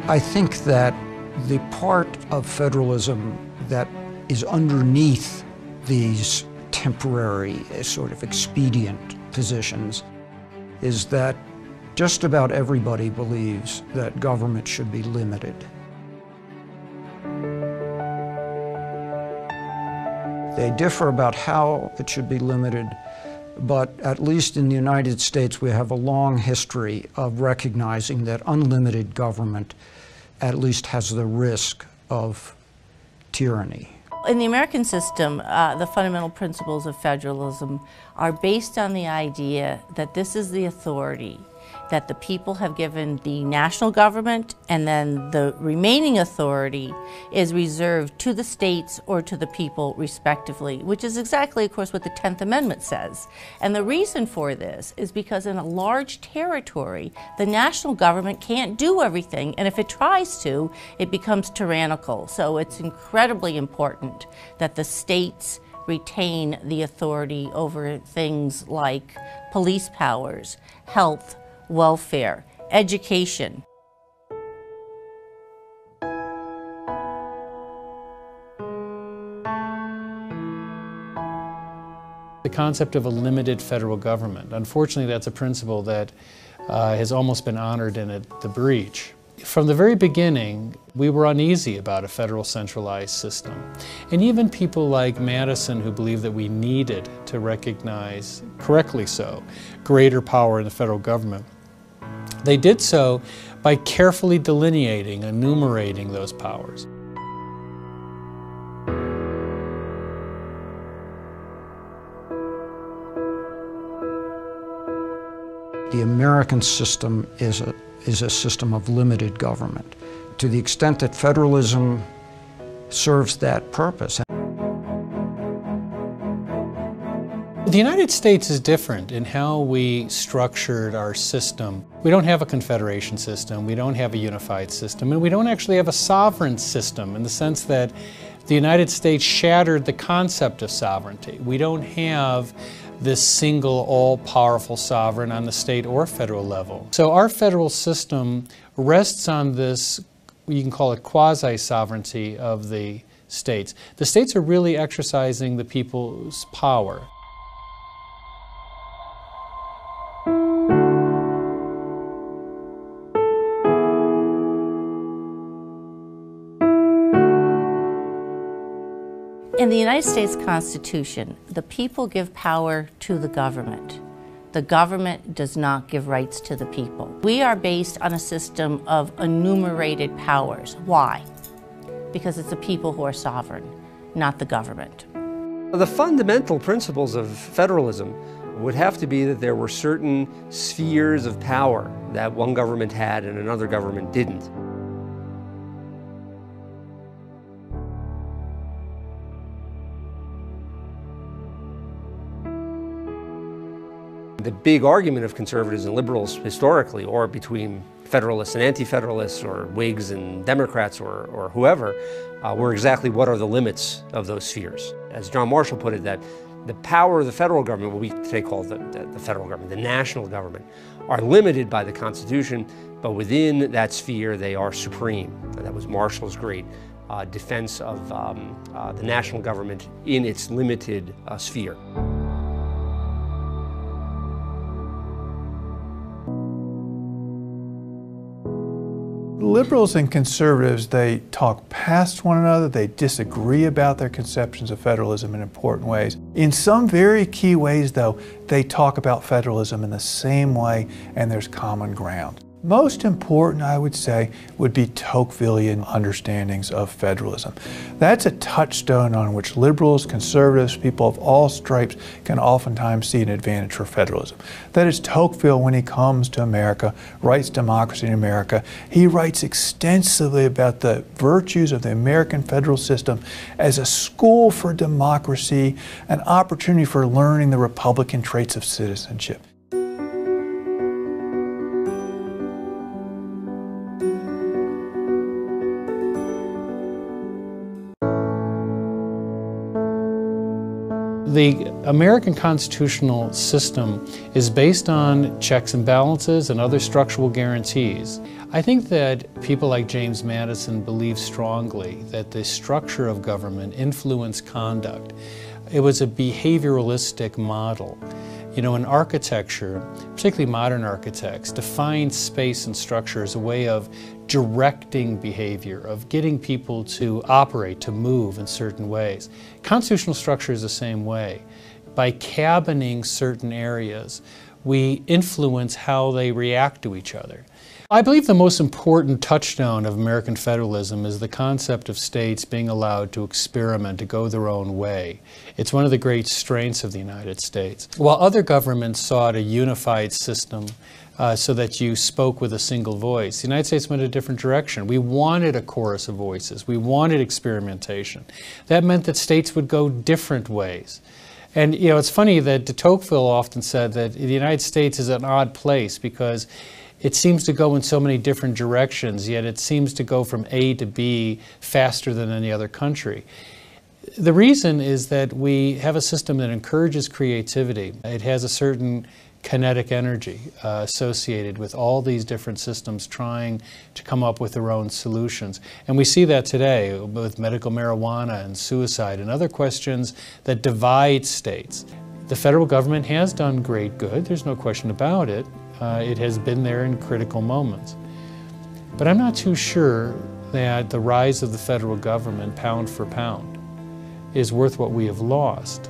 I think that the part of federalism that is underneath these temporary, sort of expedient positions is that just about everybody believes that government should be limited. They differ about how it should be limited, but at least in the United States we have a long history of recognizing that unlimited government at least has the risk of tyranny. In the American system, the fundamental principles of federalism are based on the idea that this is the authority that the people have given the national government, and then the remaining authority is reserved to the states or to the people respectively, which is exactly, of course, what the 10th Amendment says. And the reason for this is because in a large territory, the national government can't do everything, and if it tries to, it becomes tyrannical. So it's incredibly important that the states retain the authority over things like police powers, health, welfare, education. The concept of a limited federal government. Unfortunately, that's a principle that has almost been honored in the breach. From the very beginning, we were uneasy about a federal centralized system. And even people like Madison, who believed that we needed to recognize, correctly so, greater power in the federal government, they did so by carefully delineating, enumerating those powers. The American system is a system of limited government, to the extent that federalism serves that purpose. The United States is different in how we structured our system. We don't have a confederation system, we don't have a unified system, and we don't actually have a sovereign system in the sense that the United States shattered the concept of sovereignty. We don't have this single all-powerful sovereign on the state or federal level. So our federal system rests on this, you can call it quasi-sovereignty of the states. The states are really exercising the people's power. In the United States Constitution, the people give power to the government. The government does not give rights to the people. We are based on a system of enumerated powers. Why? Because it's the people who are sovereign, not the government. The fundamental principles of federalism would have to be that there were certain spheres of power that one government had and another government didn't. The big argument of conservatives and liberals historically, or between Federalists and Anti-Federalists, or Whigs and Democrats, or whoever, were exactly what are the limits of those spheres. As John Marshall put it, that the power of the federal government, what we today call the federal government, the national government, are limited by the Constitution, but within that sphere they are supreme. And that was Marshall's great defense of the national government in its limited sphere. Liberals and conservatives, they talk past one another, they disagree about their conceptions of federalism in important ways. In some very key ways, though, they talk about federalism in the same way, and there's common ground. Most important, I would say, would be Tocquevillian understandings of federalism. That's a touchstone on which liberals, conservatives, people of all stripes can oftentimes see an advantage for federalism. That is, Tocqueville, when he comes to America, writes Democracy in America. He writes extensively about the virtues of the American federal system as a school for democracy, an opportunity for learning the Republican traits of citizenship. the American constitutional system is based on checks and balances and other structural guarantees. I think that people like James Madison believe strongly that the structure of government influenced conduct. It was a behavioralistic model. You know, in architecture, particularly modern architects, define space and structure as a way of directing behavior, of getting people to operate, to move in certain ways. Constitutional structure is the same way. By cabining certain areas, we influence how they react to each other. I believe the most important touchstone of American federalism is the concept of states being allowed to experiment, to go their own way. It's one of the great strengths of the United States. While other governments sought a unified system so that you spoke with a single voice, the United States went a different direction. We wanted a chorus of voices. We wanted experimentation. That meant that states would go different ways. And you know, it's funny that de Tocqueville often said that the United States is an odd place because it seems to go in so many different directions, yet it seems to go from A to B faster than any other country. The reason is that we have a system that encourages creativity. It has a certain kinetic energy associated with all these different systems trying to come up with their own solutions. And we see that today with medical marijuana and suicide and other questions that divide states. The federal government has done great good, there's no question about it. It has been there in critical moments. But I'm not too sure that the rise of the federal government, pound for pound, is worth what we have lost.